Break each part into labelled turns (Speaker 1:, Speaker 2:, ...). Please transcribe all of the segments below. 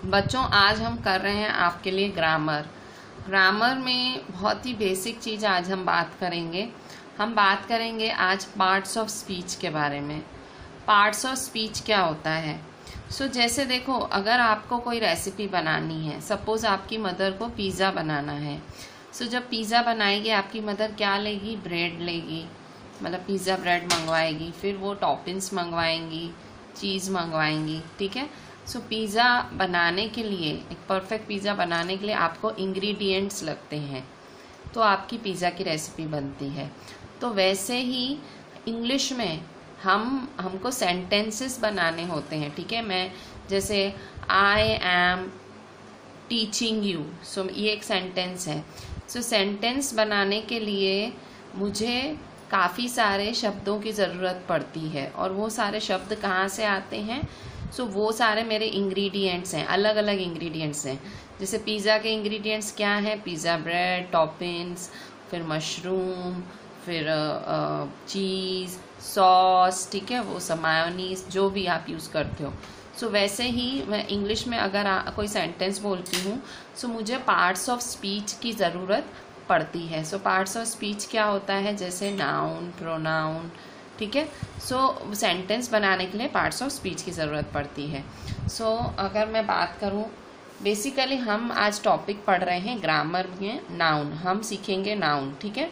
Speaker 1: बच्चों, आज हम कर रहे हैं आपके लिए ग्रामर। ग्रामर में बहुत ही बेसिक चीज़ आज हम बात करेंगे। हम बात करेंगे आज पार्ट्स ऑफ स्पीच के बारे में। पार्ट्स ऑफ स्पीच क्या होता है? जैसे देखो, अगर आपको कोई रेसिपी बनानी है, सपोज़ आपकी मदर को पिज़्ज़ा बनाना है। जब पिज़्ज़ा बनाएगी आपकी मदर क्या लेगी? ब्रेड लेगी, मतलब पिज़्ज़ा ब्रेड मंगवाएगी, फिर वो टॉपिंग्स मंगवाएंगी, चीज़ मंगवाएंगी, ठीक है। पिज़्ज़ा बनाने के लिए, एक परफेक्ट पिज़्ज़ा बनाने के लिए आपको इंग्रेडिएंट्स लगते हैं, तो आपकी पिज़्ज़ा की रेसिपी बनती है। तो वैसे ही इंग्लिश में हमको सेंटेंसेस बनाने होते हैं, ठीक है। मैं जैसे आई एम टीचिंग यू, ये एक सेंटेंस है। सेंटेंस बनाने के लिए मुझे काफ़ी सारे शब्दों की ज़रूरत पड़ती है, और वो सारे शब्द कहाँ से आते हैं? वो सारे मेरे इंग्रेडिएंट्स हैं, अलग अलग इंग्रेडिएंट्स हैं। जैसे पिज़्ज़ा के इंग्रेडिएंट्स क्या हैं? पिज़्ज़ा ब्रेड, टॉपिंग्स, फिर मशरूम, फिर चीज़, सॉस, ठीक है, वो सब मायोनीज, जो भी आप यूज़ करते हो। वैसे ही मैं इंग्लिश में अगर कोई सेंटेंस बोलती हूँ, मुझे पार्ट्स ऑफ स्पीच की ज़रूरत पड़ती है। पार्ट्स ऑफ स्पीच क्या होता है? जैसे नाउन, प्रोनाउन, ठीक है। सेंटेंस बनाने के लिए पार्ट्स ऑफ स्पीच की ज़रूरत पड़ती है। अगर मैं बात करूँ, बेसिकली हम आज टॉपिक पढ़ रहे हैं ग्रामर में नाउन। हम सीखेंगे नाउन, ठीक है।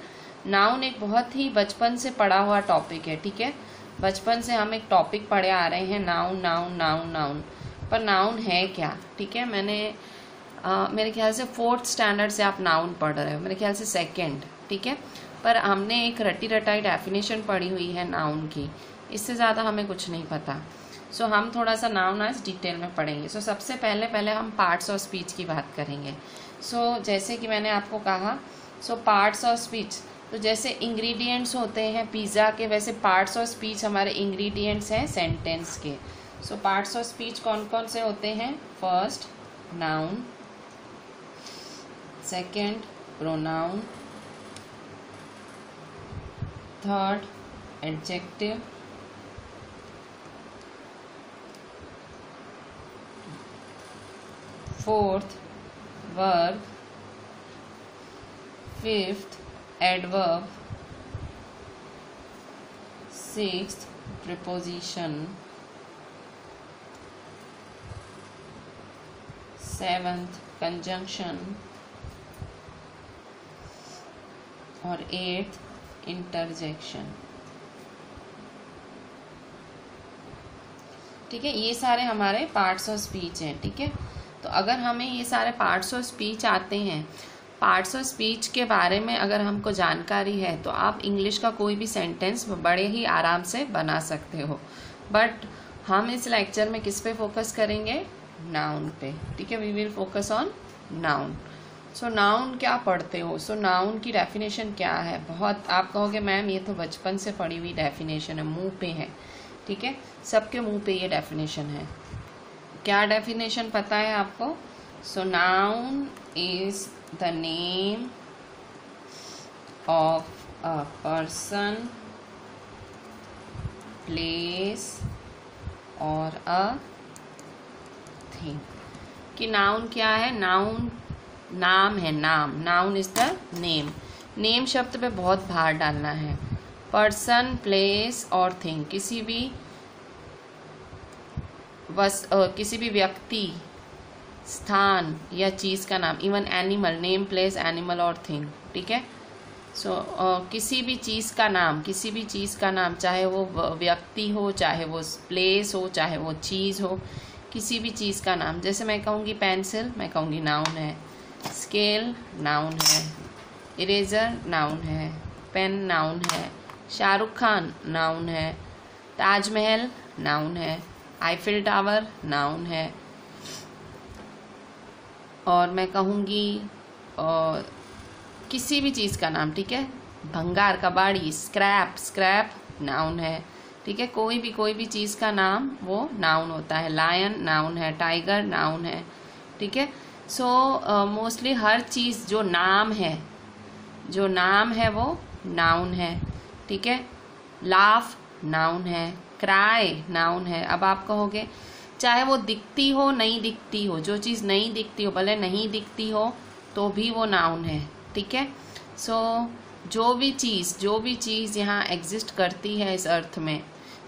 Speaker 1: नाउन एक बहुत ही बचपन से पढ़ा हुआ टॉपिक है, ठीक है। बचपन से हम एक टॉपिक पढ़े आ रहे हैं, नाउन नाउन नाउन नाउन। पर नाउन है क्या? ठीक है, मेरे ख्याल से 4th स्टैंडर्ड से आप नाउन पढ़ रहे हो, मेरे ख्याल से 2nd, ठीक है। पर हमने एक रटी रटाई डेफिनेशन पढ़ी हुई है नाउन की, इससे ज़्यादा हमें कुछ नहीं पता। हम थोड़ा सा नाउन आज डिटेल में पढ़ेंगे। सबसे पहले हम पार्ट्स ऑफ स्पीच की बात करेंगे। जैसे कि मैंने आपको कहा, पार्ट्स ऑफ स्पीच, तो जैसे इंग्रेडिएंट्स होते हैं पिज़्ज़ा के, वैसे पार्ट्स ऑफ स्पीच हमारे इंग्रेडिएंट्स हैं सेंटेंस के। पार्ट्स ऑफ स्पीच कौन कौन से होते हैं? First noun, second pronoun, third adjective, fourth verb, fifth adverb, sixth preposition, seventh conjunction, और 8th इंटरजेक्शन, ठीक है। ये सारे हमारे पार्ट्स ऑफ स्पीच हैं, ठीक है। तो अगर हमें ये सारे पार्ट्स ऑफ स्पीच आते हैं, पार्ट्स ऑफ स्पीच के बारे में अगर हमको जानकारी है, तो आप इंग्लिश का कोई भी सेंटेंस बड़े ही आराम से बना सकते हो। बट हम इस लेक्चर में किस पे फोकस करेंगे? नाउन पे, ठीक है। We will focus on noun. Noun क्या पढ़ते हो? नाउन की डेफिनेशन क्या है? बहुत आप कहोगे मैम ये तो बचपन से पढ़ी हुई डेफिनेशन है, मुंह पे है, ठीक है। सबके मुंह पे ये डेफिनेशन है। क्या डेफिनेशन पता है आपको? Noun is the name of a person, place और अ थिंग। कि नाउन क्या है? नाउन नाम है, noun is the name. Name शब्द पे बहुत भार डालना है। पर्सन, प्लेस और थिंग, किसी भी व्यक्ति, स्थान या चीज़ का नाम। Even animal, name place animal और थिंग, ठीक है। किसी भी चीज़ का नाम, चाहे वो व्यक्ति हो, चाहे वो प्लेस हो, चाहे वो चीज़ हो, किसी भी चीज़ का नाम। जैसे मैं कहूँगी पेंसिल, मैं कहूँगी नाउन है। स्केल नाउन है, इरेजर नाउन है, पेन नाउन है, शाहरुख खान नाउन है, ताजमहल नाउन है, आईफिल टावर नाउन है। और मैं कहूँगी किसी भी चीज़ का नाम, ठीक है। भंगार, कबाड़ी, स्क्रैप नाउन है, ठीक है। कोई भी चीज़ का नाम वो नाउन होता है। लायन नाउन है, टाइगर नाउन है, ठीक है। मोस्टली हर चीज़ जो नाम है वो नाउन है, ठीक है। लाफ नाउन है, क्राई नाउन है। अब आप कहोगे चाहे वो दिखती हो नहीं दिखती हो, जो चीज़ नहीं दिखती हो, भले नहीं दिखती हो तो भी वो नाउन है, ठीक है। सो जो भी चीज़ यहाँ एग्जिस्ट करती है इस अर्थ में,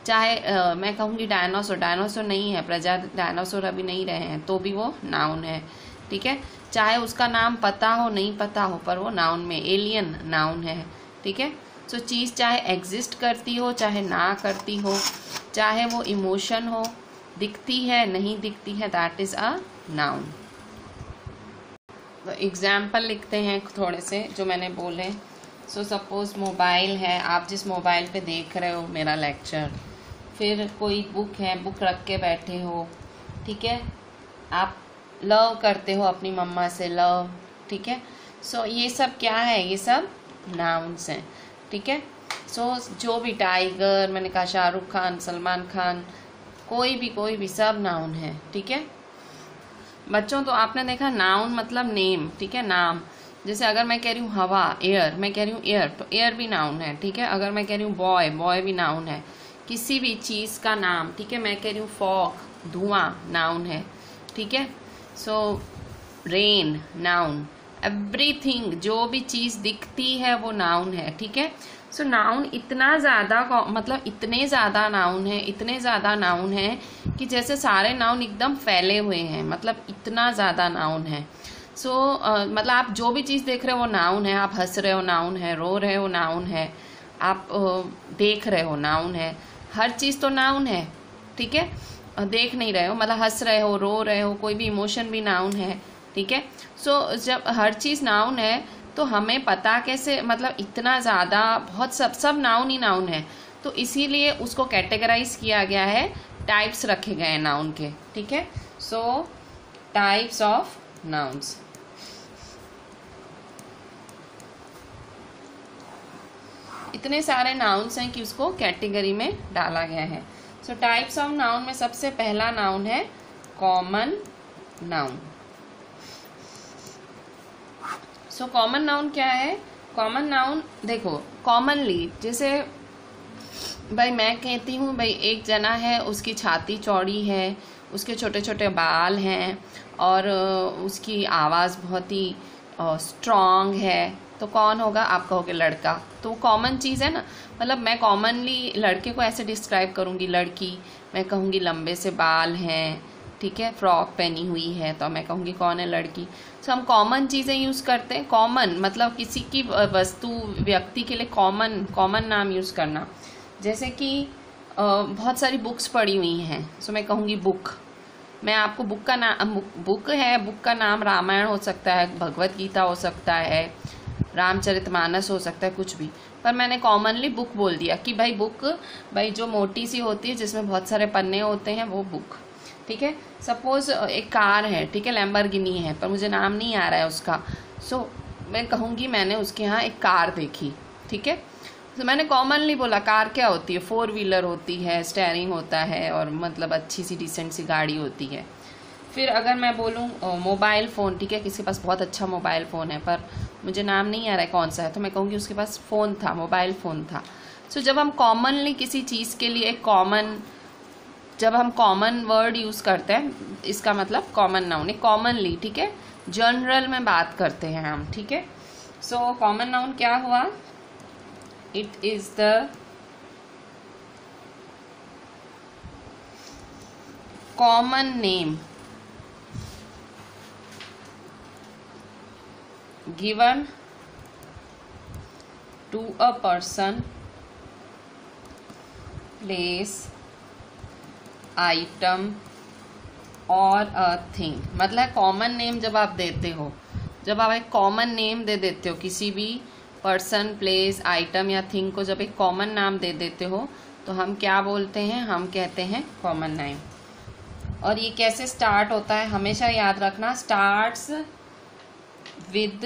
Speaker 1: चाहे मैं कहूँगी डायनासोर नहीं है, प्रजाति डायनासोर अभी नहीं रहे हैं, तो भी वो नाउन है, ठीक है। चाहे उसका नाम पता हो नहीं पता हो, पर वो नाउन में, एलियन नाउन है, ठीक है। सो चीज़ चाहे एग्जिस्ट करती हो चाहे ना करती हो, चाहे वो इमोशन हो, दिखती है नहीं दिखती है, दैट इज़ अ नाउन। तो एग्जाम्पल लिखते हैं थोड़े से जो मैंने बोले। सो सपोज मोबाइल है, आप जिस मोबाइल पे देख रहे हो मेरा लेक्चर, फिर कोई बुक है, बुक रख के बैठे हो, ठीक है। आप लव करते हो अपनी मम्मा से, लव, ठीक है। सो ये सब क्या है, ये सब नाउन्स हैं, ठीक है। सो जो भी, टाइगर, मैंने कहा शाहरुख खान, सलमान खान, कोई भी सब नाउन है, ठीक है। बच्चों तो आपने देखा नाउन मतलब नेम, ठीक है, नाम। जैसे अगर मैं कह रही हूँ हवा, एयर, मैं कह रही हूँ एयर, तो एयर भी नाउन है, ठीक है। अगर मैं कह रही हूँ बॉय, बॉय भी नाउन है, किसी भी चीज़ का नाम, ठीक है। मैं कह रही हूँ फॉग, धुआं, नाउन है, ठीक है। सो रेन, नाउन। एवरीथिंग, जो भी चीज़ दिखती है वो नाउन है, ठीक है। सो नाउन इतना ज़्यादा, मतलब इतने ज़्यादा नाउन है कि जैसे सारे नाउन एकदम फैले हुए हैं, मतलब इतना ज़्यादा नाउन है। सो मतलब आप जो भी चीज़ देख रहे हो वो नाउन है, आप हंस रहे हो नाउन है, रो रहे हो नाउन है, आप देख रहे हो नाउन है, हर चीज़ तो नाउन है, ठीक है। देख नहीं रहे हो मतलब हंस रहे हो, रो रहे हो, कोई भी इमोशन भी नाउन है, ठीक है। सो जब हर चीज़ नाउन है तो हमें पता कैसे, मतलब इतना ज़्यादा, बहुत सब नाउन ही नाउन है, तो इसीलिए उसको कैटेगराइज किया गया है, टाइप्स रखे गए हैं नाउन के, ठीक है। सो टाइप्स ऑफ नाउन्स। इतने सारे नाउन्स हैं कि उसको कैटेगरी में डाला गया है। सो टाइप्स ऑफ नाउन में सबसे पहला नाउन है common noun. So common noun क्या है? कॉमन नाउन देखो, कॉमनली, जैसे भाई मैं कहती हूँ भाई एक जना है, उसकी छाती चौड़ी है, उसके छोटे छोटे बाल हैं और उसकी आवाज़ बहुत ही स्ट्रॉन्ग है, तो कौन होगा? आप कहोगे लड़का। तो कॉमन चीज़ है ना, मतलब मैं कॉमनली लड़के को ऐसे डिस्क्राइब करूँगी, लड़की मैं कहूँगी लंबे से बाल हैं, ठीक है, फ्रॉक पहनी हुई है, तो मैं कहूँगी कौन है? लड़की। तो हम कॉमन चीज़ें यूज़ करते हैं। कॉमन मतलब किसी की वस्तु, व्यक्ति के लिए कॉमन नाम यूज़ करना। जैसे कि बहुत सारी बुक्स पड़ी हुई हैं, सो मैं कहूँगी बुक। मैं आपको बुक का नाम, बुक है, बुक का नाम रामायण हो सकता है, भगवत गीता हो सकता है, रामचरितमानस हो सकता है, कुछ भी, पर मैंने कॉमनली बुक बोल दिया कि भाई बुक, भाई जो मोटी सी होती है जिसमें बहुत सारे पन्ने होते हैं वो बुक, ठीक है। सपोज एक कार है, ठीक है, लैम्बोर्गिनी है, पर मुझे नाम नहीं आ रहा है उसका, सो मैं कहूँगी मैंने उसके यहाँ एक कार देखी, ठीक है। तो मैंने कॉमनली बोला कार क्या होती है? 4 व्हीलर होती है, स्टेयरिंग होता है और मतलब अच्छी सी डिसेंट सी गाड़ी होती है। फिर अगर मैं बोलूँ मोबाइल फ़ोन, ठीक है, किसी के पास बहुत अच्छा मोबाइल फ़ोन है पर मुझे नाम नहीं आ रहा है कौन सा है, तो मैं कहूँगी उसके पास फ़ोन था, मोबाइल फ़ोन था। सो जब हम कॉमनली किसी चीज़ के लिए जब हम कॉमन वर्ड यूज़ करते हैं, इसका मतलब कॉमन नाउन है, कॉमनली, ठीक है, जनरल में बात करते हैं हम, ठीक है। सो कॉमन नाउन क्या हुआ? It is the common name given to a person, place, item और a thing। मतलब कॉमन नेम जब आप देते हो, जब आप एक कॉमन नेम दे देते हो किसी भी पर्सन, प्लेस, आइटम या थिंग को, जब एक कॉमन नाम दे देते हो तो हम क्या बोलते हैं? हम कहते हैं कॉमन नेम। और ये कैसे स्टार्ट होता है हमेशा याद रखना, starts with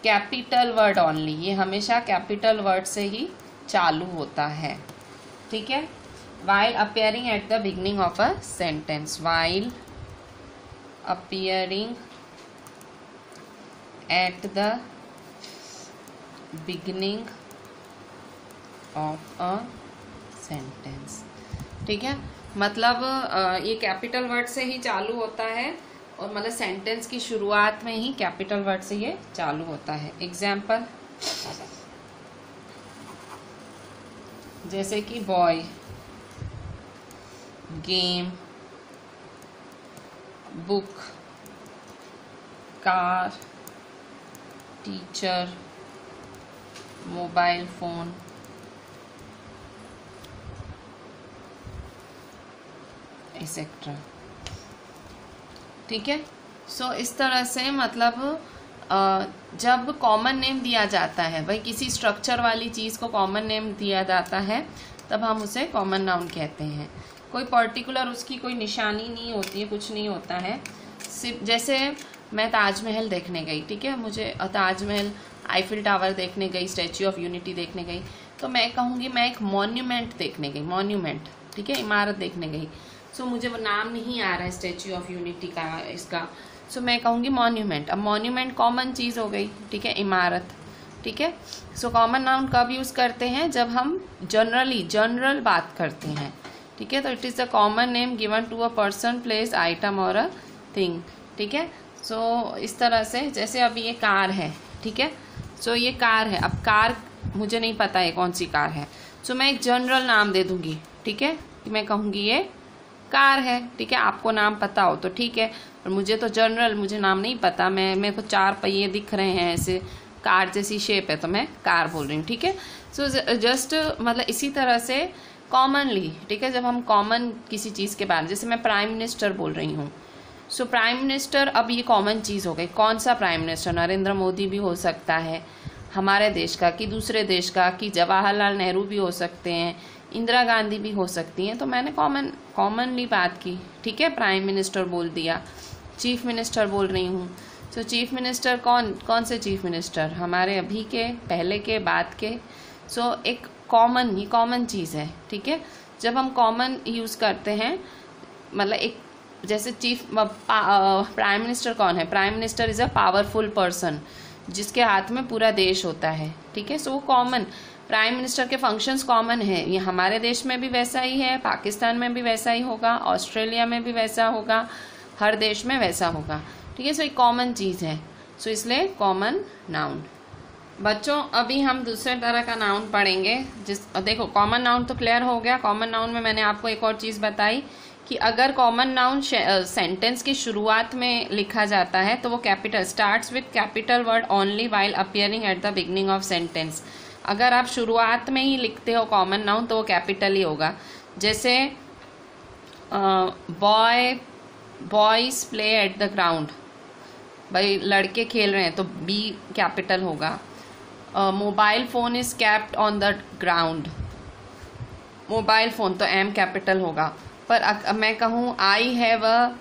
Speaker 1: capital word only. ये हमेशा कैपिटल वर्ड से ही चालू होता है, ठीक है। While appearing at the beginning of a sentence, while appearing at the beginning of a sentence, ठीक है। मतलब ये कैपिटल वर्ड से ही चालू होता है और मतलब सेंटेंस की शुरुआत में ही कैपिटल वर्ड से ये चालू होता है। एग्जाम्पल जैसे कि boy, game, book, car, teacher, mobile phone, etcetera. ठीक है। सो इस तरह से मतलब जब कॉमन नेम दिया जाता है, भाई किसी स्ट्रक्चर वाली चीज़ को कॉमन नेम दिया जाता है, तब हम उसे कॉमन नाउन कहते हैं। कोई पर्टिकुलर उसकी कोई निशानी नहीं होती है, कुछ नहीं होता है। सिर्फ जैसे मैं ताजमहल देखने गई, ठीक है, मुझे ताजमहल, आईफिल टावर देखने गई, स्टैच्यू ऑफ यूनिटी देखने गई, तो मैं कहूँगी मैं एक मॉन्यूमेंट देखने गई, मॉन्यूमेंट, ठीक है, इमारत देखने गई। सो मुझे वो नाम नहीं आ रहा है स्टैच्यू ऑफ यूनिटी का, इसका, सो मैं कहूँगी मॉन्यूमेंट। अब मॉन्यूमेंट कॉमन चीज़ हो गई, ठीक है, इमारत, ठीक है। सो कॉमन नाउन कब यूज़ करते हैं? जब हम जनरल बात करते हैं, ठीक है। तो it is the common name given to a person, place, item और अ थिंग, ठीक है। सो इस तरह से, जैसे अभी ये कार है, ठीक है, सो ये कार है। अब कार मुझे नहीं पता है कौन सी कार है, सो मैं एक जनरल नाम दे दूँगी, ठीक है, कि मैं कहूँगी ये कार है, ठीक है। आपको नाम पता हो तो ठीक है, और मुझे तो जनरल, मुझे नाम नहीं पता, मेरे को 4 पहिए दिख रहे हैं ऐसे, कार जैसी शेप है, तो मैं कार बोल रही हूँ, ठीक है। सो जस्ट मतलब इसी तरह से कॉमनली, ठीक है, जब हम कॉमन किसी चीज़ के बारे में, जैसे मैं प्राइम मिनिस्टर बोल रही हूँ, सो प्राइम मिनिस्टर, अब ये कॉमन चीज़ हो गई। कौन सा प्राइम मिनिस्टर? नरेंद्र मोदी भी हो सकता है हमारे देश का, कि दूसरे देश का, कि जवाहरलाल नेहरू भी हो सकते हैं, इंदिरा गांधी भी हो सकती हैं। तो मैंने कॉमनली बात की, ठीक है, प्राइम मिनिस्टर बोल दिया। चीफ मिनिस्टर बोल रही हूँ, सो चीफ मिनिस्टर कौन से चीफ मिनिस्टर? हमारे अभी के, पहले के, बाद के। सो एक कॉमन चीज़ है, ठीक है। जब हम कॉमन यूज़ करते हैं, मतलब एक, जैसे प्राइम मिनिस्टर कौन है? Prime minister is a powerful person जिसके हाथ में पूरा देश होता है, ठीक है। सो वो कॉमन, प्राइम मिनिस्टर के फंक्शंस कॉमन है। ये हमारे देश में भी वैसा ही है, पाकिस्तान में भी वैसा ही होगा, ऑस्ट्रेलिया में भी वैसा होगा, हर देश में वैसा होगा, ठीक है। सो एक कॉमन चीज़ है, सो इसलिए कॉमन नाउन। बच्चों अभी हम दूसरे तरह का नाउन पढ़ेंगे। देखो कॉमन नाउन तो क्लियर हो गया। कॉमन नाउन में मैंने आपको एक और चीज़ बताई कि अगर कॉमन नाउन सेंटेंस की शुरुआत में लिखा जाता है तो वो capital, starts with capital word only while appearing at the beginning of sentence. अगर आप शुरुआत में ही लिखते हो कॉमन नाउन तो वो कैपिटल ही होगा। जैसे boys play at the ground, भाई लड़के खेल रहे हैं तो बी कैपिटल होगा। Mobile phone is kept on the ground, mobile phone तो एम कैपिटल होगा। पर मैं कहूँ I have a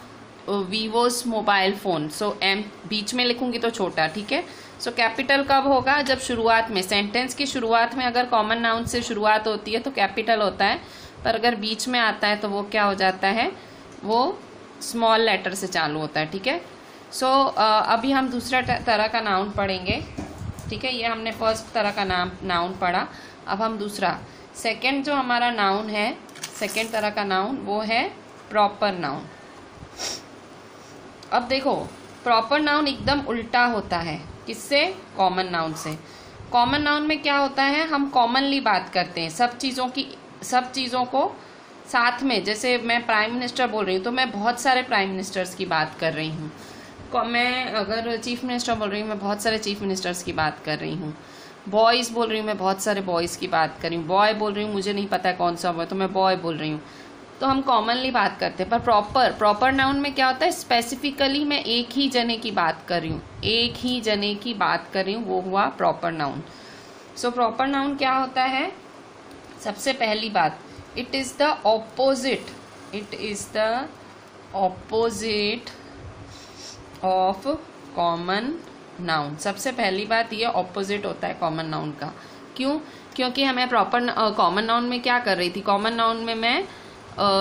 Speaker 1: Vivo's mobile phone, so M बीच में लिखूंगी तो छोटा, ठीक है। सो कैपिटल कब होगा? जब शुरुआत में, सेंटेंस की शुरुआत में अगर कॉमन नाउन से शुरुआत होती है तो कैपिटल होता है, पर अगर बीच में आता है तो वो क्या हो जाता है? वो स्मॉल लेटर से चालू होता है, ठीक है। सो अभी हम दूसरा तरह का नाउन पढ़ेंगे, ठीक है। ये हमने फर्स्ट तरह का नाउन पढ़ा, अब हम दूसरा, सेकंड जो हमारा नाउन है, सेकंड तरह का नाउन, वो है प्रॉपर नाउन। अब देखो प्रॉपर नाउन एकदम उल्टा होता है, किससे? कॉमन नाउन से। कॉमन नाउन में क्या होता है? हम कॉमनली बात करते हैं सब चीज़ों को साथ में। जैसे मैं प्राइम मिनिस्टर बोल रही हूँ तो मैं बहुत सारे प्राइम मिनिस्टर्स की बात कर रही हूँ। मैं अगर चीफ मिनिस्टर बोल रही हूँ मैं बहुत सारे चीफ मिनिस्टर्स की बात कर रही हूँ। बॉयज़ बोल रही हूँ मैं बहुत सारे बॉयज़ की बात कर रही हूँ। बॉय बोल रही हूँ मुझे नहीं पता है कौन सा बॉय, तो मैं बॉय बोल रही हूँ। तो हम कॉमनली बात करते हैं। पर प्रॉपर नाउन में क्या होता है? स्पेसिफिकली मैं एक ही जने की बात कर रही हूँ, एक ही जने की बात कर रही हूँ, वो हुआ proper noun. So proper noun क्या होता है? सबसे पहली बात, it is the opposite of common noun. सबसे पहली बात ये ऑपोजिट होता है कॉमन नाउन का। क्यों? क्योंकि हमें कॉमन नाउन में क्या कर रही थी? कॉमन नाउन में मैं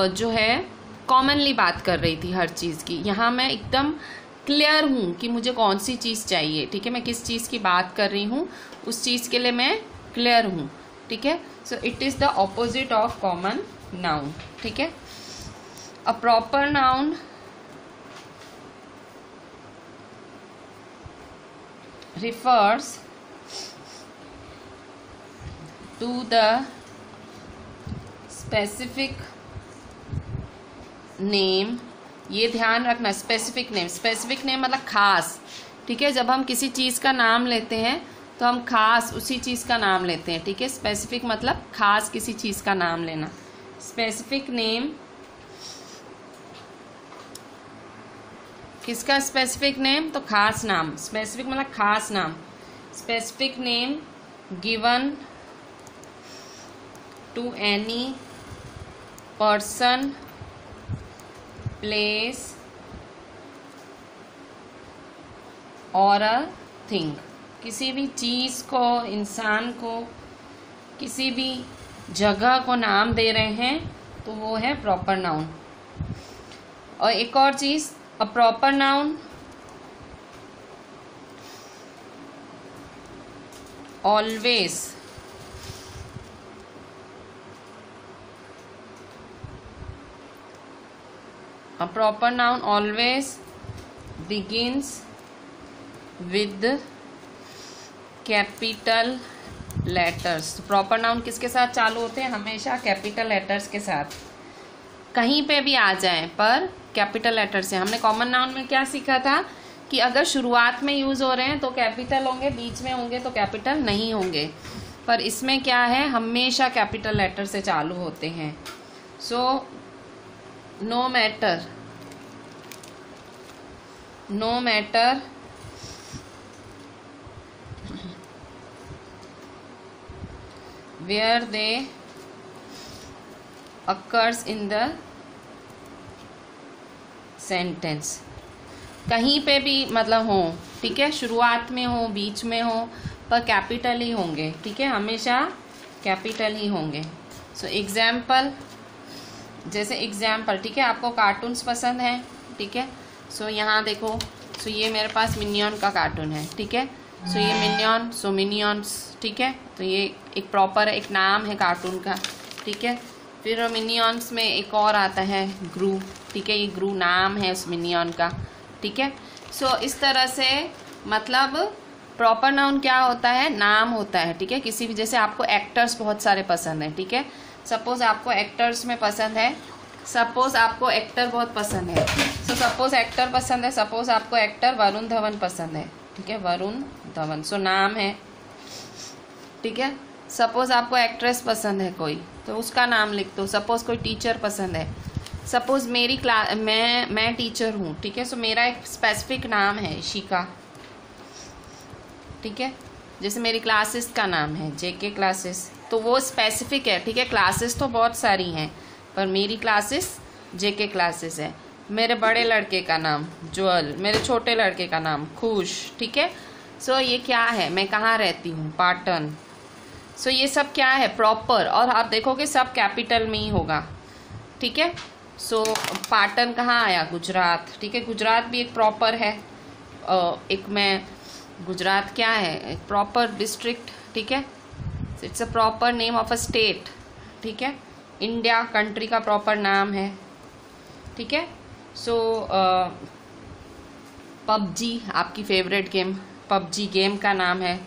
Speaker 1: जो है कॉमनली बात कर रही थी हर चीज़ की। यहाँ मैं एकदम क्लियर हूँ कि मुझे कौन सी चीज़ चाहिए, ठीक है। मैं किस चीज़ की बात कर रही हूँ उस चीज़ के लिए मैं क्लियर हूँ, ठीक है। So it is the opposite of common noun, ठीक है। A proper noun refers to the specific name। ये ध्यान रखना, स्पेसिफिक नेम, स्पेसिफिक नेम मतलब खास, ठीक है। जब हम किसी चीज़ का नाम लेते हैं तो हम खास उसी चीज़ का नाम लेते हैं, ठीक है। स्पेसिफिक मतलब खास किसी चीज़ का नाम लेना। स्पेसिफिक नेम, किसका स्पेसिफिक नेम? तो खास नाम। स्पेसिफिक मतलब खास नाम। Specific name given to any person, place और अ थिंग। किसी भी चीज़ को, इंसान को, किसी भी जगह को नाम दे रहे हैं तो वो है प्रॉपर नाउन। और एक और चीज़, a proper noun always begins with capital letters. Proper noun किसके साथ चालू होते हैं? हमेशा कैपिटल लेटर्स के साथ। कहीं पे भी आ जाएं पर कैपिटल लेटर से। हमने कॉमन नाउन में क्या सीखा था कि अगर शुरुआत में यूज़ हो रहे हैं तो कैपिटल होंगे, बीच में होंगे तो कैपिटल नहीं होंगे, पर इसमें क्या है, हमेशा कैपिटल लेटर से चालू होते हैं। So no matter where they occurs in the sentence. कहीं पे भी मतलब हो, ठीक है, शुरुआत में हो, बीच में हो, पर कैपिटल ही होंगे, ठीक है, हमेशा कैपिटल ही होंगे। सो एग्जाम्पल, जैसे एग्जाम्पल, ठीक है, आपको कार्टून्स पसंद हैं, ठीक है। सो यहाँ देखो, सो ये मेरे पास मिनियन का कार्टून है, ठीक है। सो ये मिनियन, सो मिनियंस, ठीक है। तो ये एक प्रॉपर एक नाम है कार्टून का, ठीक है। फिर मिनियंस में एक और आता है ग्रू, ठीक है, ये ग्रू नाम है उस मिनियन का, ठीक है। सो इस तरह से मतलब प्रॉपर नाउन क्या होता है? नाम होता है, ठीक है। किसी भी, जैसे आपको एक्टर्स बहुत सारे पसंद हैं, ठीक है। सपोज आपको एक्टर्स में पसंद है, सपोज आपको एक्टर बहुत पसंद है, सो सपोज एक्टर पसंद है, सपोज आपको एक्टर वरुण धवन पसंद है, ठीक है, वरुण धवन, सो नाम है, ठीक है। सपोज आपको एक्ट्रेस पसंद है कोई, तो उसका नाम लिख दो। सपोज कोई टीचर पसंद है, सपोज मेरी क्लास, मैं टीचर हूँ, ठीक है। सो मेरा एक स्पेसिफिक नाम है इशिका, ठीक है। जैसे मेरी क्लासेस का नाम है जेके क्लासेस, तो वो स्पेसिफिक है, ठीक है। क्लासेस तो बहुत सारी हैं पर मेरी क्लासेस जेके क्लासेस है। मेरे बड़े लड़के का नाम ज्वल, मेरे छोटे लड़के का नाम खुश, ठीक है। सो ये क्या है, मैं कहाँ रहती हूँ, पाटन। सो ये सब क्या है, प्रॉपर, और आप देखोगे सब कैपिटल में ही होगा, ठीक है। सो पाटन कहाँ आया, गुजरात, ठीक है। गुजरात भी एक प्रॉपर है, एक मैं गुजरात क्या है, एक प्रॉपर डिस्ट्रिक्ट, ठीक है। It's a proper name of a state, ठीक है। इंडिया कंट्री का प्रॉपर नाम है, ठीक है। सो पबजी आपकी फेवरेट गेम, पबजी गेम का नाम है,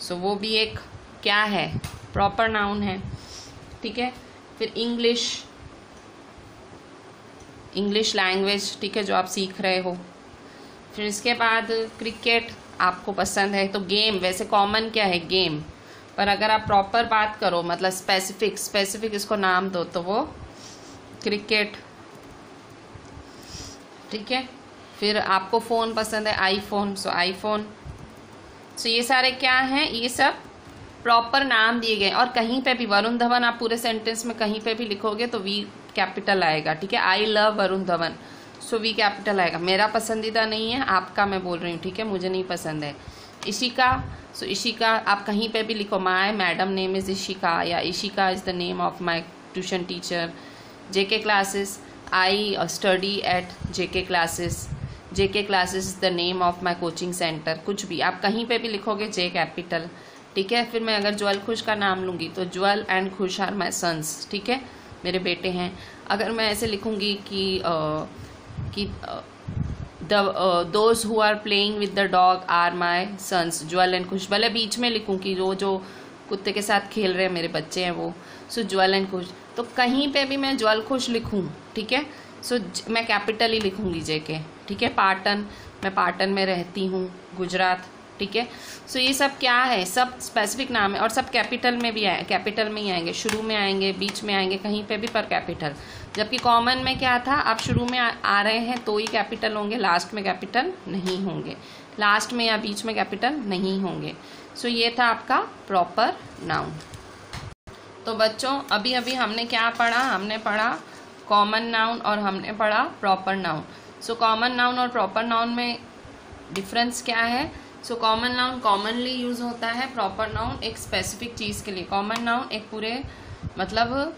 Speaker 1: सो वो भी एक क्या है, प्रॉपर नाउन है, ठीक है। फिर इंग्लिश लैंग्वेज, ठीक है, जो आप सीख रहे हो। फिर इसके बाद क्रिकेट आपको पसंद है तो गेम, वैसे कॉमन क्या है, गेम, पर अगर आप प्रॉपर बात करो मतलब स्पेसिफिक इसको नाम दो तो वो क्रिकेट, ठीक है। फिर आपको फ़ोन पसंद है आईफोन, सो आईफोन। सो ये सारे क्या हैं, ये सब प्रॉपर नाम दिए गए। और कहीं पे भी वरुण धवन आप पूरे सेंटेंस में कहीं पे भी लिखोगे तो वी कैपिटल आएगा, ठीक है। I love Varun Dhawan, so V capital आएगा। मेरा पसंदीदा नहीं है, आपका मैं बोल रही हूँ, ठीक है, मुझे नहीं पसंद है। इशिका, सो इशिका आप कहीं पे भी लिखो, my madam name is Ishika, या Ishika is the name of my tuition teacher. JK classes, I study at JK classes, JK classes is the name of my coaching centre. कुछ भी आप कहीं पे भी लिखोगे जे कैपिटल, ठीक है। फिर मैं अगर ज्वल खुश का नाम लूँगी तो ज्वल एंड खुश आर माय सन्स, ठीक है। मेरे बेटे हैं। अगर मैं ऐसे लिखूंगी कि those who are playing with the dog are my sons Jwal and Khush, भले बीच में लिखूं कि जो कुत्ते के साथ खेल रहे हैं मेरे बच्चे हैं वो, सो ज्वल एंड खुश, तो कहीं पे भी मैं ज्वल खुश लिखूं, ठीक है, सो मैं कैपिटल ही लिखूंगी जेके, ठीक है। पाटन, मैं पाटन में रहती हूँ, गुजरात, ठीक है। सो ये सब क्या है, सब स्पेसिफिक नाम है और सब कैपिटल में भी आए, कैपिटल में ही आएंगे, शुरू में आएंगे, बीच में आएंगे, कहीं पे भी पर कैपिटल। जबकि कॉमन में क्या था, आप शुरू में आ रहे हैं तो ही कैपिटल होंगे, लास्ट में कैपिटल नहीं होंगे, लास्ट में या बीच में कैपिटल नहीं होंगे। सो ये था आपका प्रॉपर नाउन। तो बच्चों अभी अभी हमने क्या पढ़ा, हमने पढ़ा कॉमन नाउन और हमने पढ़ा proper noun. So common noun और प्रॉपर नाउन में डिफरेंस क्या है। So common noun commonly use होता है, प्रॉपर नाउन एक स्पेसिफिक चीज़ के लिए। कॉमन नाउन एक पूरे मतलब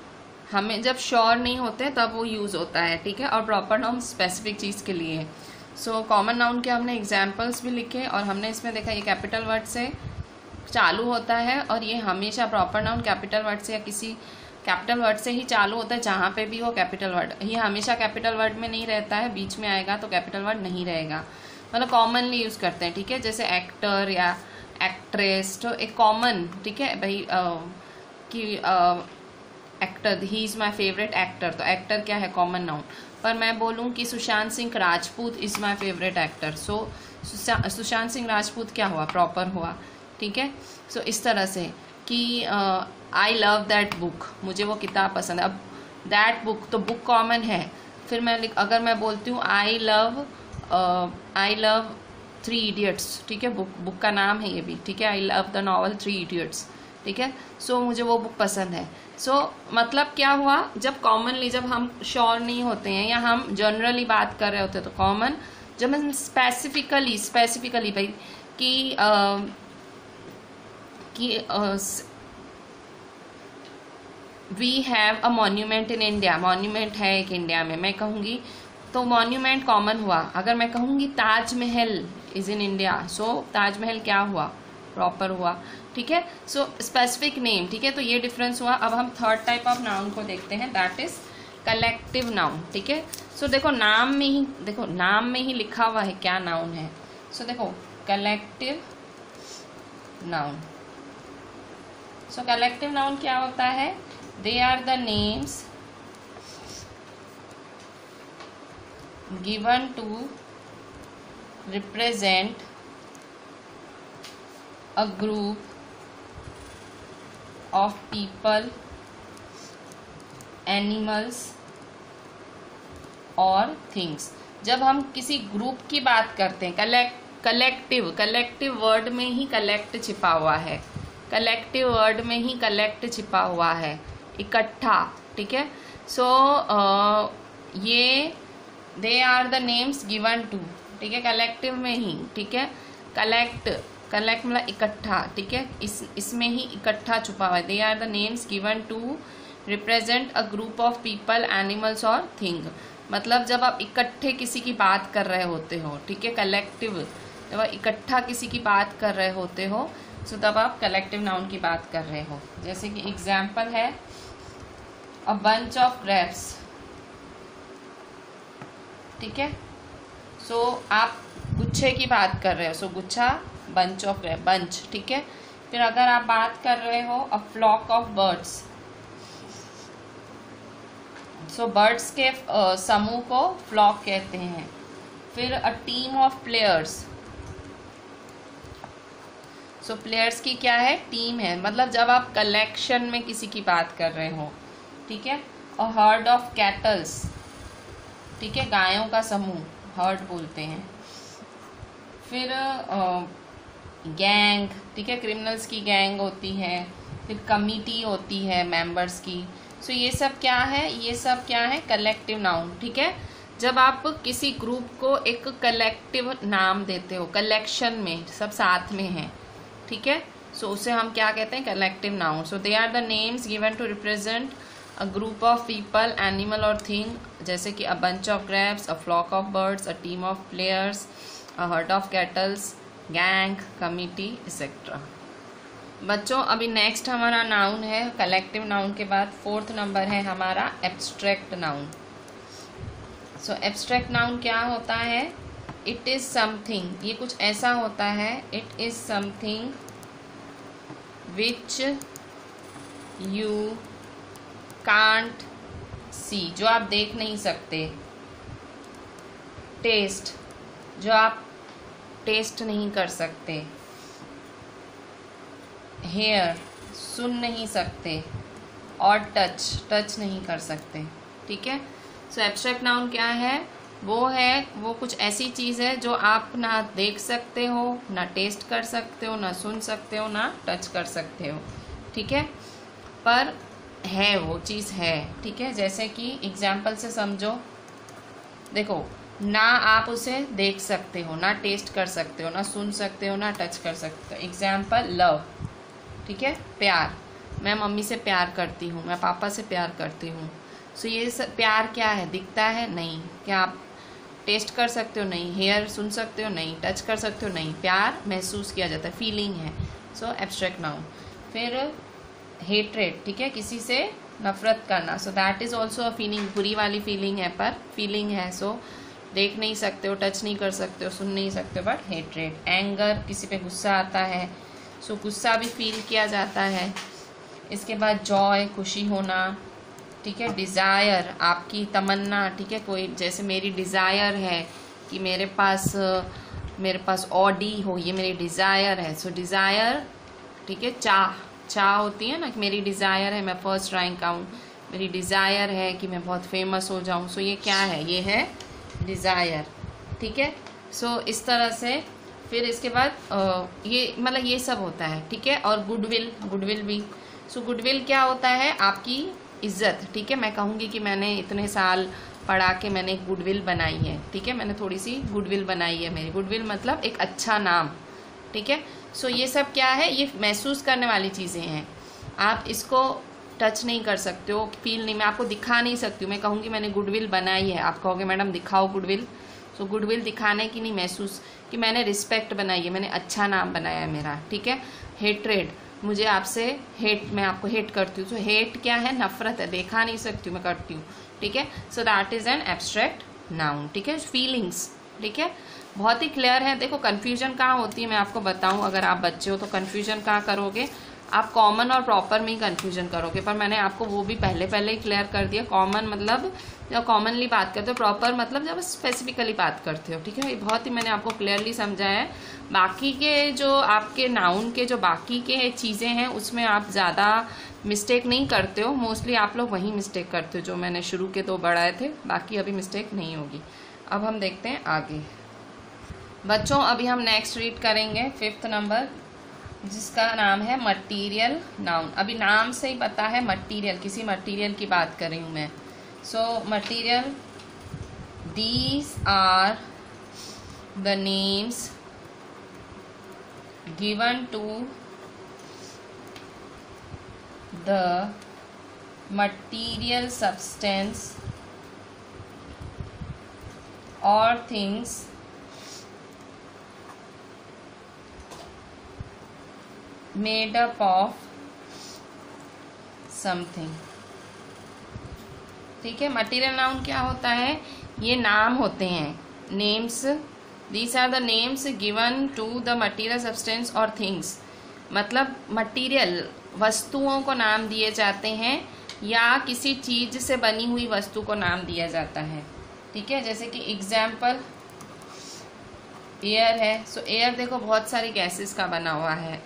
Speaker 1: हमें जब श्योर नहीं होते तब वो यूज़ होता है, ठीक है, और प्रॉपर नाउन स्पेसिफिक चीज़ के लिए है। सो कॉमन नाउन के हमने एग्जाम्पल्स भी लिखे और हमने इसमें देखा ये कैपिटल वर्ड से चालू होता है और ये हमेशा प्रॉपर नाउन कैपिटल वर्ड से या किसी कैपिटल वर्ड से ही चालू होता है, जहाँ पे भी हो कैपिटल वर्ड। ये हमेशा कैपिटल वर्ड में नहीं रहता है, बीच में आएगा तो कैपिटल वर्ड नहीं रहेगा, मतलब कॉमनली यूज़ करते हैं, ठीक है। जैसे एक्टर या एक्ट्रेस, तो एक कॉमन, ठीक है भाई, कि actor, he is my favourite actor, तो एक्टर क्या है, कॉमन नाउन। पर मैं बोलूँ कि Sushant Singh Rajput is my favourite actor, सो सुशांत सिंह राजपूत क्या हुआ, प्रॉपर हुआ, ठीक है। सो इस तरह से कि आई लव दैट बुक, मुझे वो किताब पसंद है। अब दैट बुक, तो बुक कॉमन है, फिर मैं अगर मैं बोलती हूँ आई लव 3 इडियट्स, ठीक है, बुक का नाम है ये भी, ठीक है, I love the novel 3 idiots, ठीक है। सो मुझे वो बुक पसंद है। सो मतलब क्या हुआ, जब कॉमनली, जब हम श्योर नहीं होते हैं या हम जनरली बात कर रहे होते हैं तो कॉमन, जब हम स्पेसिफिकली भाई कि we have a monument in India, monument है एक इंडिया में, मैं कहूँगी तो मॉन्यूमेंट कॉमन हुआ। अगर मैं कहूँगी ताजमहल इज इन इंडिया, सो ताजमहल क्या हुआ, प्रॉपर हुआ, ठीक है। सो स्पेसिफिक नेम, ठीक है, तो ये डिफरेंस हुआ। अब हम थर्ड टाइप ऑफ नाउन को देखते हैं, दैट इज कलेक्टिव नाउन, ठीक है। सो देखो नाम में ही लिखा हुआ है क्या नाउन है। सो देखो collective noun, so collective noun क्या होता है, they are the names given to represent a group of people, animals और things। जब हम किसी ग्रुप की बात करते हैं, कलेक्टिव वर्ड में ही कलेक्ट छिपा हुआ है, कलेक्टिव वर्ड में ही कलेक्ट छिपा हुआ है, इकट्ठा, ठीक है। सो ये they are the names given to, ठीक है, कलेक्टिव में ही, ठीक है, कलेक्ट मतलब इकट्ठा, ठीक है, इसमें ही इकट्ठा छुपा हुआ है। They are the names given to represent a group of people, animals और थिंग, मतलब जब आप इकट्ठे किसी की बात कर रहे होते हो, ठीक है, कलेक्टिव, जब आप इकट्ठा किसी की बात कर रहे होते हो, सो तब आप कलेक्टिव नाउन की बात कर रहे हो। जैसे कि एग्जाम्पल है अ बंच ऑफ ग्रेप्स, ठीक है। सो आप गुच्छे की बात कर रहे हो, सो गुच्छा, बंच ऑफ ग्रेप, बंच, ठीक है। फिर अगर आप बात कर रहे हो a flock of birds, so birds के समूह को फ्लॉक कहते हैं। फिर a team of players, so players की क्या है, टीम है, मतलब जब आप कलेक्शन में किसी की बात कर रहे हो, ठीक है। अ हर्ड ऑफ कैटल्स, ठीक है, गायों का समूह, हर्ड बोलते हैं। फिर गैंग, ठीक है, क्रिमिनल्स की गैंग होती है। फिर कमिटी होती है मेंबर्स की। सो ये सब क्या है, ये सब क्या है, कलेक्टिव नाउन, ठीक है। जब आप किसी ग्रुप को एक कलेक्टिव नाम देते हो, कलेक्शन में सब साथ में हैं, ठीक है, सो उसे हम क्या कहते हैं, collective noun. So they are the names given to represent a group of people, animal और थिंग, जैसे कि a bunch of grapes, a flock of birds, a team of players, a herd of cattles, gang, committee, etcetera. बच्चों अभी next हमारा noun है, collective noun के बाद 4th number है हमारा एब्स्ट्रैक्ट नाउन। सो एब्स्ट्रैक्ट नाउन क्या होता है? इट इज़ समथिंग, ये कुछ ऐसा होता है, it is something which you can't see, जो आप देख नहीं सकते। टेस्ट, जो आप टेस्ट नहीं कर सकते। हेयर, सुन नहीं सकते। और टच, टच नहीं कर सकते। ठीक है। सो एब्स्ट्रैक्ट नाउन क्या है? वो कुछ ऐसी चीज़ है जो आप ना देख सकते हो, ना टेस्ट कर सकते हो, ना सुन सकते हो, ना टच कर सकते हो। ठीक है, पर है, वो चीज़ है। ठीक है, जैसे कि एग्जाम्पल से समझो। देखो, ना आप उसे देख सकते हो, ना टेस्ट कर सकते हो, ना सुन सकते हो, ना टच कर सकते हो। एग्जाम्पल लव, ठीक है, प्यार। मैं मम्मी से प्यार करती हूँ, मैं पापा से प्यार करती हूँ। सो ये प्यार क्या है? दिखता है? नहीं। क्या आप टेस्ट कर सकते हो? नहीं। हेयर सुन सकते हो? नहीं। टच कर सकते हो? नहीं। प्यार महसूस किया जाता है, फीलिंग है। सो एब्स्ट्रैक्ट नाउन। फिर हेट्रेड, ठीक है, किसी से नफरत करना। So that is also a feeling, बुरी वाली फीलिंग है, पर फीलिंग है। सो देख नहीं सकते हो, टच नहीं कर सकते हो, सुन नहीं सकते हो, बट हेट्रेड। एंगर, किसी पे गुस्सा आता है। सो गुस्सा भी फील किया जाता है। इसके बाद जॉय, खुशी होना। ठीक है। डिज़ायर, आपकी तमन्ना। ठीक है, कोई जैसे मेरी डिज़ायर है कि मेरे पास ऑडी हो, ये मेरी डिज़ायर है। सो डिज़ायर, ठीक है, चाह होती है ना कि मेरी डिज़ायर है मैं फर्स्ट रैंक आऊँ, मेरी डिज़ायर है कि मैं बहुत फेमस हो जाऊँ। सो ये क्या है? ये है डिज़ायर। ठीक है। सो इस तरह से फिर इसके बाद ये मतलब ये सब होता है। ठीक है। और गुडविल भी। सो गुडविल क्या होता है? आपकी इज्जत। ठीक है, मैं कहूँगी कि मैंने इतने साल पढ़ा के मैंने एक गुडविल बनाई है। ठीक है, मैंने थोड़ी सी गुडविल बनाई है। मेरी गुडविल मतलब एक अच्छा नाम। ठीक है। सो ये सब क्या है? ये महसूस करने वाली चीज़ें हैं। आप इसको टच नहीं कर सकते हो, फील नहीं, मैं आपको दिखा नहीं सकती हूँ। मैं कहूँगी मैंने गुडविल बनाई है, आप कहोगे मैडम दिखाओ गुडविल। सो गुडविल दिखाने की नहीं, महसूस कि मैंने रिस्पेक्ट बनाई है, मैंने अच्छा नाम बनाया है मेरा। ठीक है। हेट्रेड, मुझे आपसे हेट, मैं आपको हेट करती हूँ। सो हेट क्या है? नफरत है, देखा नहीं सकती हूँ, मैं करती हूँ। ठीक है। So that is an abstract noun. ठीक है। फीलिंग्स, ठीक है, बहुत ही क्लियर है। देखो कन्फ्यूजन कहाँ होती है मैं आपको बताऊँ। अगर आप बच्चे हो तो कन्फ्यूजन कहाँ करोगे? आप कॉमन और प्रॉपर में ही कन्फ्यूजन करोगे, पर मैंने आपको वो भी पहले ही क्लियर कर दिया। कॉमन मतलब जब कॉमनली बात करते हो, प्रॉपर मतलब जब स्पेसिफिकली बात करते हो। ठीक है, ये बहुत ही मैंने आपको क्लियरली समझाया है। बाकी के जो आपके नाउन के जो बाकी के चीज़ें हैं उसमें आप ज़्यादा मिस्टेक नहीं करते हो। मोस्टली आप लोग वही मिस्टेक करते हो जो मैंने शुरू के 2 बढ़ाए थे, बाकी अभी मिस्टेक नहीं होगी। अब हम देखते हैं आगे। बच्चों अभी हम नेक्स्ट रीड करेंगे 5th नंबर, जिसका नाम है मटीरियल नाउन। अभी नाम से ही पता है मटीरियल, किसी मटीरियल की बात कर रही हूँ मैं। So material, these are the names given to the material substance और things made up of something। ठीक है, मटीरियल नाउन क्या होता है? ये नाम होते हैं, names. These are the names given to the material substance और थिंग्स। मतलब मटीरियल वस्तुओं को नाम दिए जाते हैं या किसी चीज से बनी हुई वस्तु को नाम दिया जाता है। ठीक है, जैसे कि एग्जाम्पल एयर है। सो एयर देखो बहुत सारी गैसेस का बना हुआ है,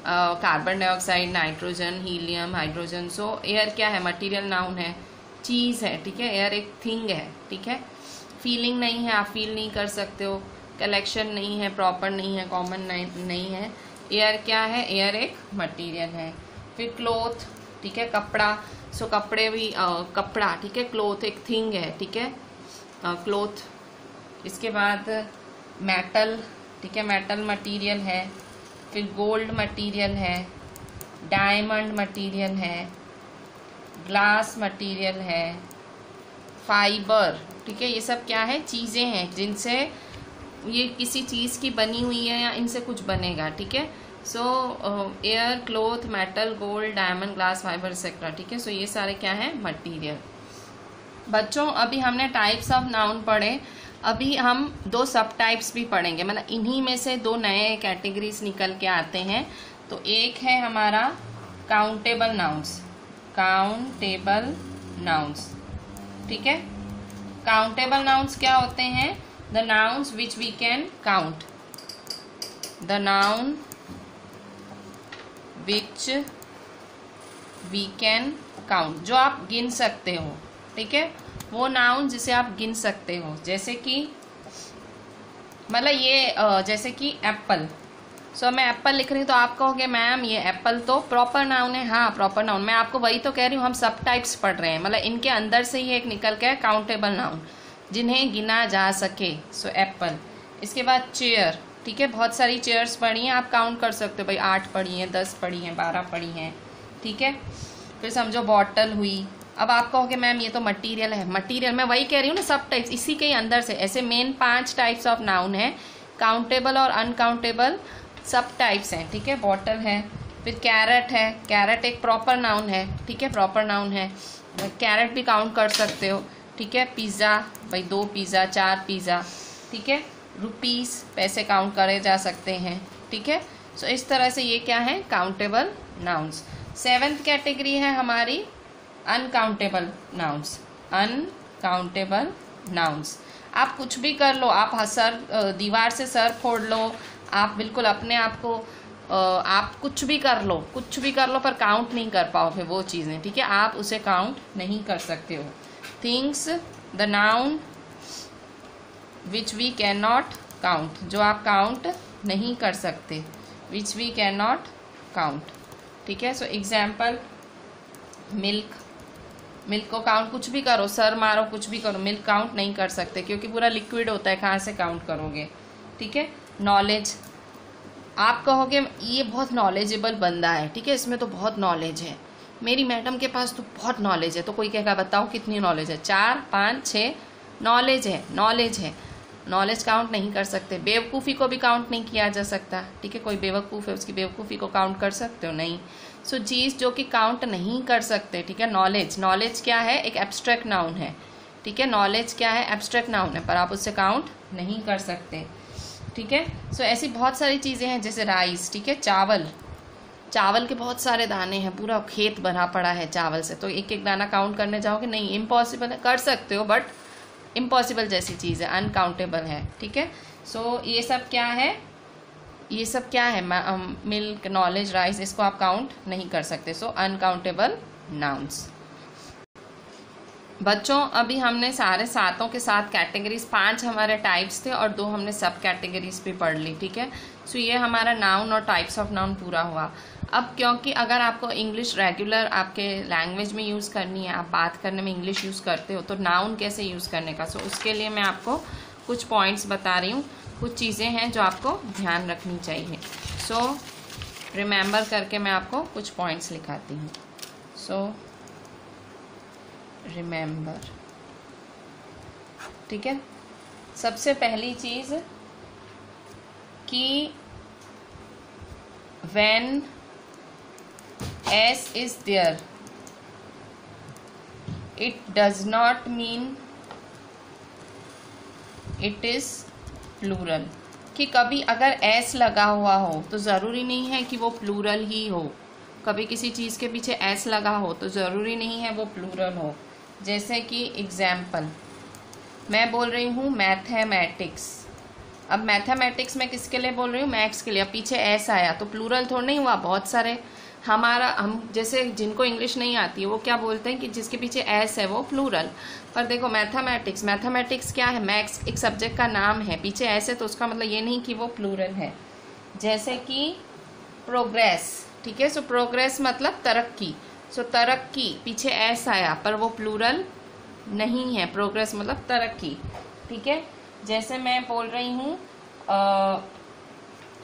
Speaker 1: carbon dioxide, nitrogen, helium, hydrogen. सो एयर क्या है? मटीरियल नाउन है, चीज़ है। ठीक है, एयर एक थिंग है। ठीक है, फीलिंग नहीं है, आप फील नहीं कर सकते हो। कलेक्शन नहीं है, प्रॉपर नहीं है, कॉमन नहीं है। एयर क्या है? एयर एक मटीरियल है। फिर क्लोथ, ठीक है, कपड़ा। सो कपड़े भी कपड़ा, ठीक है, क्लोथ एक थिंग है। ठीक है, क्लोथ। इसके बाद मेटल, ठीक है, मेटल मटीरियल है। फिर गोल्ड मटीरियल है, डायमंड मटीरियल है, ग्लास मटीरियल है, फाइबर। ठीक है, ये सब क्या है? चीज़ें हैं जिनसे ये किसी चीज़ की बनी हुई है या इनसे कुछ बनेगा। ठीक है, सो air, cloth, metal, gold, diamond, glass, fibre etcetera. ठीक है, सो ये सारे क्या है, मटीरियल। बच्चों अभी हमने टाइप्स ऑफ नाउन पढ़े, अभी हम दो सब टाइप्स भी पढ़ेंगे, मतलब इन्हीं में से दो नए कैटेगरीज निकल के आते हैं। तो एक है हमारा काउंटेबल नाउन्स, काउंटेबल नाउन्स। ठीक है, काउंटेबल नाउन्स क्या होते हैं, the nouns which we can count, the noun which we can count, जो आप गिन सकते हो। ठीक है, वो नाउन जिसे आप गिन सकते हो, जैसे कि मतलब ये जैसे कि एप्पल। सो मैं एप्पल लिख रही हूँ तो आप कहोगे मैम ये एप्पल तो प्रॉपर नाउन है। हाँ प्रॉपर नाउन, मैं आपको वही तो कह रही हूँ, हम सब टाइप्स पढ़ रहे हैं, मतलब इनके अंदर से ही एक निकल के काउंटेबल नाउन जिन्हें गिना जा सके। So Apple. इसके बाद चेयर। ठीक है, बहुत सारी चेयर्स पढ़ी हैं, आप काउंट कर सकते हो भाई, 8 पढ़ी हैं, 10 पढ़ी हैं, 12 पढ़ी हैं। ठीक है, फिर समझो बॉटल हुई। अब आप कहोगे मैम ये तो मटीरियल है, मटीरियल मैं वही कह रही हूँ ना, सब टाइप्स इसी के अंदर से। ऐसे मेन 5 टाइप्स ऑफ नाउन है, काउंटेबल और अनकाउंटेबल सब टाइप्स हैं। ठीक है, बॉटल है, फिर कैरेट है, कैरेट एक प्रॉपर नाउन है। ठीक है, प्रॉपर नाउन है, कैरेट भी काउंट कर सकते हो। ठीक है, पिज़्ज़ा भाई 2 पिज़्ज़ा, 4 पिज़्ज़ा। ठीक है, रुपीस पैसे काउंट करे जा सकते हैं। ठीक है, सो इस तरह से ये क्या है, काउंटेबल नाउन्स। 7th कैटेगरी है हमारी अनकाउंटेबल नाउन्स, अनकाउंटेबल नाउन्स। आप कुछ भी कर लो, आप सर दीवार से सर फोड़ लो, आप बिल्कुल अपने आप को आप कुछ भी कर लो, कुछ भी कर लो, पर काउंट नहीं कर पाओगे वो चीज़ें। ठीक है, आप उसे काउंट नहीं कर सकते हो। Things, the noun which we can not count, जो आप काउंट नहीं कर सकते, which we can not count. ठीक है, सो एग्जाम्पल मिल्क, मिल्क को काउंट कुछ भी करो, सर मारो, कुछ भी करो, मिल्क काउंट नहीं कर सकते क्योंकि पूरा लिक्विड होता है, कहाँ से काउंट करोगे। ठीक है, नॉलेज, आप कहोगे ये बहुत नॉलेजेबल बंदा है, ठीक है, इसमें तो बहुत नॉलेज है, मेरी मैडम के पास तो बहुत नॉलेज है, तो कोई कहेगा बताओ कितनी नॉलेज है, 4, 5, 6 नॉलेज है, नॉलेज है, नॉलेज काउंट नहीं कर सकते। बेवकूफ़ी को भी काउंट नहीं किया जा सकता। ठीक है, कोई बेवकूफ़ है, उसकी बेवकूफ़ी को काउंट कर सकते हो, नहीं। सो चीज़ जो कि काउंट नहीं कर सकते। ठीक है, नॉलेज, नॉलेज क्या है, एक एब्स्ट्रैक्ट नाउन है। ठीक है, नॉलेज क्या है, एब्स्ट्रैक्ट नाउन है, पर आप उससे काउंट नहीं कर सकते। ठीक है, सो ऐसी बहुत सारी चीज़ें हैं, जैसे राइस। ठीक है, चावल, चावल के बहुत सारे दाने हैं, पूरा खेत भरा पड़ा है चावल से, तो एक एक दाना काउंट करने जाओगे नहीं, इम्पॉसिबल है, कर सकते हो बट इम्पॉसिबल जैसी चीज़ है, अनकाउंटेबल है। ठीक है, सो ये सब क्या है, ये सब क्या है, मिल्क, नॉलेज, राइस, इसको आप काउंट नहीं कर सकते। सो अनकाउंटेबल नाउन्स। बच्चों अभी हमने सारे 7 के 7 कैटेगरीज, 5 हमारे टाइप्स थे और 2 हमने सब कैटेगरीज भी पढ़ ली। ठीक है, सो ये हमारा नाउन और टाइप्स ऑफ नाउन पूरा हुआ। अब क्योंकि अगर आपको इंग्लिश रेगुलर आपके लैंग्वेज में यूज़ करनी है, आप बात करने में इंग्लिश यूज़ करते हो, तो नाउन कैसे यूज़ करने का, सो उसके लिए मैं आपको कुछ पॉइंट्स बता रही हूँ, कुछ चीज़ें हैं जो आपको ध्यान रखनी चाहिए। सो रिमेंबर करके मैं आपको कुछ पॉइंट्स लिखाती हूँ। So remember. ठीक है, सबसे पहली चीज़ कि when S is there, it does not mean it is plural। कि कभी अगर S लगा हुआ हो तो ज़रूरी नहीं है कि वो प्लूरल ही हो, कभी किसी चीज़ के पीछे S लगा हो तो ज़रूरी नहीं है वो प्लूरल हो। जैसे कि एग्जाम्पल, मैं बोल रही हूँ मैथमेटिक्स, अब मैथमेटिक्स में किसके लिए बोल रही हूँ, मैथ्स के लिए, अब पीछे एस आया तो प्लूरल थोड़ा नहीं हुआ। बहुत सारे हम जैसे जिनको इंग्लिश नहीं आती है वो क्या बोलते हैं कि जिसके पीछे एस है वो प्लूरल, पर देखो मैथमेटिक्स क्या है, मैथ्स एक सब्जेक्ट का नाम है, पीछे एस है तो उसका मतलब ये नहीं कि वो प्लूरल है। जैसे कि प्रोग्रेस। ठीक है, सो प्रोग्रेस मतलब तरक्की, सो तरक्की पीछे एस आया पर वो प्लूरल नहीं है, प्रोग्रेस मतलब तरक्की। ठीक है, जैसे मैं बोल रही हूँ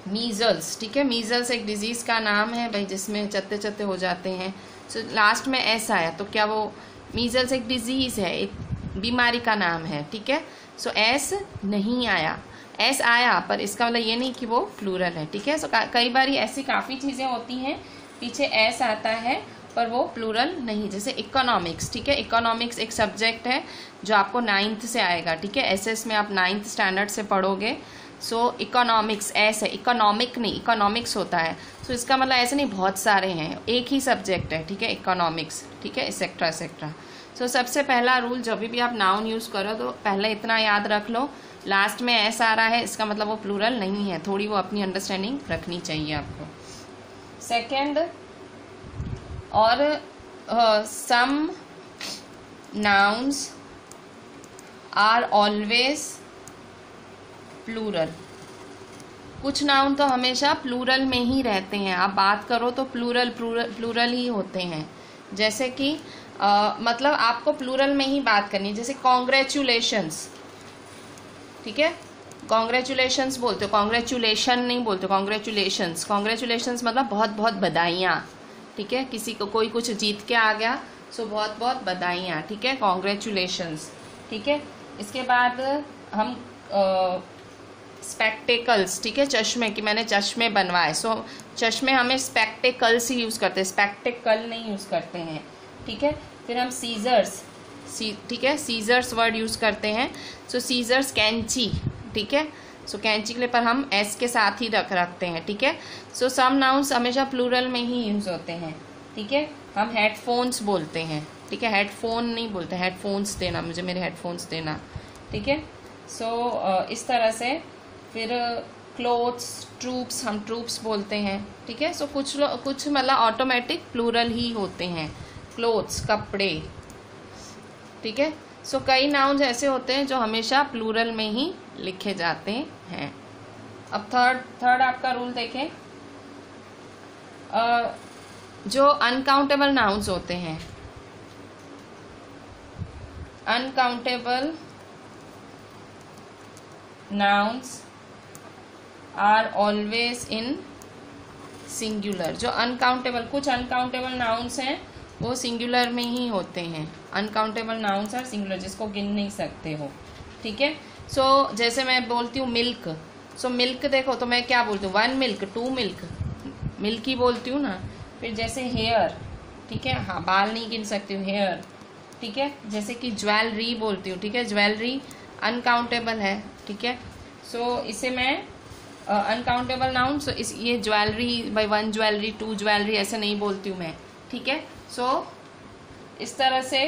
Speaker 1: मीजल्स। ठीक है, मीजल्स एक डिजीज़ का नाम है भाई, जिसमें चत्ते चत्ते हो जाते हैं, सो लास्ट में एस आया तो क्या वो मीजल्स एक डिजीज़ है, एक बीमारी का नाम है। ठीक है, सो एस नहीं आया एस आया पर इसका मतलब ये नहीं कि वो प्लूरल है, ठीक है। सो कई बार ऐसी काफ़ी चीज़ें होती हैं पीछे एस आता है पर वो प्लूरल नहीं, जैसे इकोनॉमिक्स, ठीक है। इकोनॉमिक्स एक सब्जेक्ट है जो आपको 9th से आएगा, ठीक है। एसएस में आप 9th स्टैंडर्ड से पढ़ोगे। सो इकोनॉमिक्स एस है, इकोनॉमिक नहीं, इकोनॉमिक्स होता है। सो इसका मतलब ऐसे नहीं बहुत सारे हैं, एक ही सब्जेक्ट है, ठीक है, इकोनॉमिक्स, ठीक है, एक्सेट्रा एक्सेट्रा। सो सबसे पहला रूल, जब भी आप नाउन यूज़ करो तो पहले इतना याद रख लो, लास्ट में एस आ रहा है इसका मतलब वो प्लूरल नहीं है। थोड़ी वो अपनी अंडरस्टैंडिंग रखनी चाहिए आपको। सेकेंड, और some nouns are always plural. कुछ नाउन तो हमेशा प्लूरल में ही रहते हैं, आप बात करो तो प्लूरल ही होते हैं। जैसे कि मतलब आपको प्लूरल में ही बात करनी है, जैसे कॉन्ग्रेचुलेशंस, ठीक है, कॉन्ग्रेचुलेशंस बोलते हो, कॉन्ग्रेचुलेशन नहीं बोलते, कॉन्ग्रेचुलेशंस। कॉन्ग्रेचुलेशंस मतलब बहुत बहुत बधाइयाँ, ठीक है, किसी को कोई कुछ जीत के आ गया सो बहुत बहुत बधाइयाँ, ठीक है, कॉन्ग्रेचुलेशंस, ठीक है। इसके बाद हम स्पेक्टेकल्स, ठीक है, चश्मे, कि मैंने चश्मे बनवाए, सो चश्मे हमें स्पेक्टेकल्स ही यूज़ करते हैं, स्पेक्टेकल नहीं यूज़ करते हैं, ठीक है। फिर हम सीजर्स, ठीक है, सीजर्स वर्ड यूज़ करते हैं। सो सीजर्स कैंची, ठीक है, सो कैंची के लिए पर हम एस के साथ ही रखते हैं, ठीक है। सो सम नाउन्स हमेशा प्लूरल में ही यूज़ होते हैं, ठीक है। हम हेडफोन्स बोलते हैं, ठीक है, हेडफोन नहीं बोलते, हेडफोन्स देना, मुझे मेरे हेडफोन्स देना, ठीक है। सो इस तरह से। फिर क्लोथ्स, ट्रूप्स, हम ट्रूप्स बोलते हैं, ठीक है। सो कुछ मतलब ऑटोमेटिक प्लूरल ही होते हैं, क्लोथ्स कपड़े, ठीक है। सो कई नाउन्स ऐसे होते हैं जो हमेशा प्लूरल में ही लिखे जाते हैं। अब थर्ड आपका रूल देखें, जो अनकाउंटेबल नाउन्स होते हैं, uncountable nouns are always in singular. जो अनकाउंटेबल, कुछ अनकाउंटेबल नाउन्स हैं वो सिंगुलर में ही होते हैं। अनकाउंटेबल नाउन्स आर सिंगुलर, जिसको गिन नहीं सकते हो, ठीक है। सो जैसे मैं बोलती हूँ मिल्क, सो मिल्क देखो तो मैं क्या बोलती हूँ, 1 मिल्क, 2 मिल्क, मिल्क ही बोलती हूँ ना। फिर जैसे हेयर, ठीक है, हाँ बाल नहीं गिन सकती हूँ, हेयर, ठीक है। जैसे कि ज्वेलरी बोलती हूँ, ठीक है, ज्वेलरी अनकाउंटेबल है, ठीक है। सो इसे मैं अनकाउंटेबल नाउन, सो ये ज्वेलरी बाई 1 ज्वेलरी, 2 ज्वेलरी ऐसे नहीं बोलती हूँ मैं, ठीक है। सो इस तरह से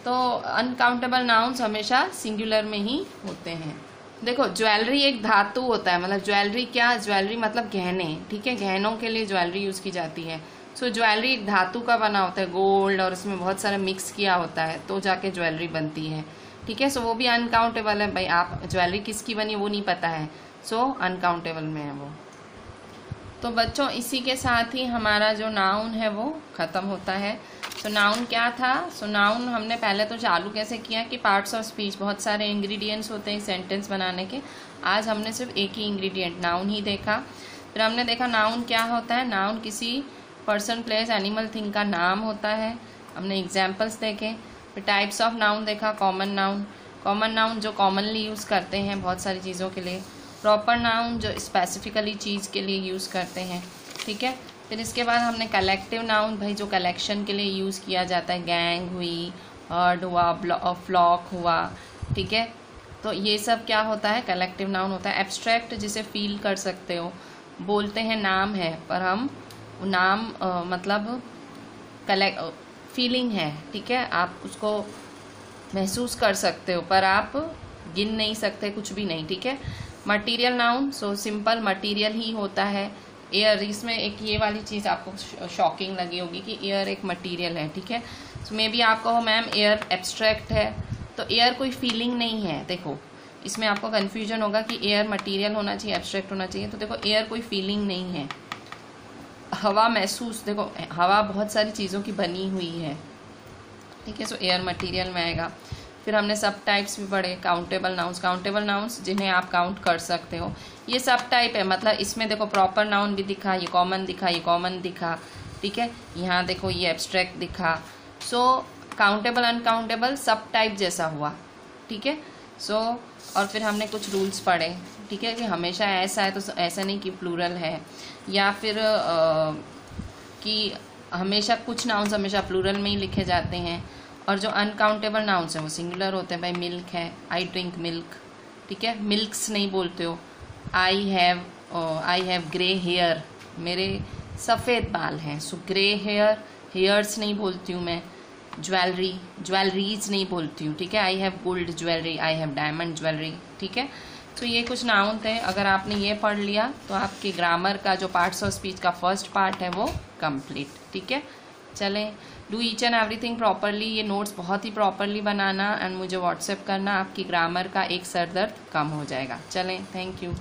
Speaker 1: तो अनकाउंटेबल नाउन्स हमेशा सिंगुलर में ही होते हैं। देखो ज्वेलरी एक धातु होता है, मतलब ज्वेलरी क्या, ज्वेलरी मतलब गहने, ठीक है, गहनों के लिए ज्वेलरी यूज़ की जाती है। सो ज्वेलरी एक धातु का बना होता है, गोल्ड और उसमें बहुत सारा मिक्स किया होता है तो जाके ज्वेलरी बनती है, ठीक है। सो वो भी अनकाउंटेबल है भाई, आप ज्वेलरी किसकी बनी वो नहीं पता है, सो अनकाउंटेबल में है वो। तो बच्चों इसी के साथ ही हमारा जो नाउन है वो ख़त्म होता है। सो नाउन क्या था, सो नाउन हमने पहले तो चालू कैसे किया कि पार्ट्स ऑफ स्पीच, बहुत सारे इंग्रेडिएंट्स होते हैं सेंटेंस बनाने के। आज हमने सिर्फ एक ही इंग्रेडिएंट नाउन ही देखा। फिर हमने देखा नाउन क्या होता है, नाउन किसी पर्सन, प्लेस, एनिमल, थिंग का नाम होता है, हमने एग्जाम्पल्स देखे। फिर टाइप्स ऑफ नाउन देखा, कॉमन नाउन, कॉमन नाउन जो कॉमनली यूज़ करते हैं बहुत सारी चीज़ों के लिए, प्रॉपर नाउन जो स्पेसिफिकली चीज़ के लिए यूज़ करते हैं, ठीक है। फिर इसके बाद हमने कलेक्टिव नाउन, भाई जो कलेक्शन के लिए यूज़ किया जाता है, गैंग हुई, हर्ड हुआ, फ्लॉक हुआ, ठीक है। तो ये सब क्या होता है, कलेक्टिव नाउन होता है। एब्स्ट्रैक्ट जिसे फील कर सकते हो, बोलते हैं नाम है पर हम नाम मतलब फीलिंग है, ठीक है, आप उसको महसूस कर सकते हो पर आप गिन नहीं सकते कुछ भी नहीं, ठीक है। Material noun, so simple material ही होता है। एयर, इसमें एक ये वाली चीज़ आपको शॉकिंग लगी होगी कि एयर एक मटीरियल है, ठीक है। सो मे बी आपको हो मैम एयर एब्स्ट्रैक्ट है, तो एयर कोई फीलिंग नहीं है। देखो इसमें आपको कन्फ्यूजन होगा कि एयर मटीरियल होना चाहिए, एब्स्ट्रैक्ट होना चाहिए, तो देखो एयर कोई फीलिंग नहीं है। हवा महसूस, देखो हवा बहुत सारी चीज़ों की बनी हुई है, ठीक है, सो एयर मटीरियल में आएगा। फिर हमने सब टाइप्स भी पढ़े, काउंटेबल नाउन्स, काउंटेबल नाउन्स जिन्हें आप काउंट कर सकते हो, ये सब टाइप है। मतलब इसमें देखो प्रॉपर नाउन भी दिखा, ये कॉमन दिखा, ये कॉमन दिखा, ठीक है, यहाँ देखो ये एब्स्ट्रैक्ट दिखा। सो काउंटेबल अनकाउंटेबल सब टाइप जैसा हुआ, ठीक है। सो और फिर हमने कुछ रूल्स पढ़े, ठीक है, कि हमेशा ऐसा है तो ऐसा नहीं कि प्लूरल है, या फिर कि हमेशा कुछ नाउन्स हमेशा प्लूरल में ही लिखे जाते हैं, और जो अनकाउंटेबल नाउन्स हैं वो सिंगुलर होते हैं। भाई मिल्क है, आई ड्रिंक मिल्क, ठीक है, मिल्क्स नहीं बोलते हो। आई हैव ग्रे हेयर, मेरे सफ़ेद बाल हैं, सो ग्रे हेयर, हेयर्स नहीं बोलती हूँ मैं। ज्वेलरी, ज्वेलरीज नहीं बोलती हूँ, ठीक है। I have gold jewellery, I have diamond jewellery, ठीक है। तो ये कुछ नाउन थे, अगर आपने ये पढ़ लिया तो आपके ग्रामर का जो पार्ट्स ऑफ स्पीच का फर्स्ट पार्ट है वो कंप्लीट, ठीक है। चलें, do each and everything properly, ये नोट्स बहुत ही प्रॉपरली बनाना एंड मुझे व्हाट्सएप करना, आपकी ग्रामर का एक सरदर्द कम हो जाएगा। चलें, थैंक यू।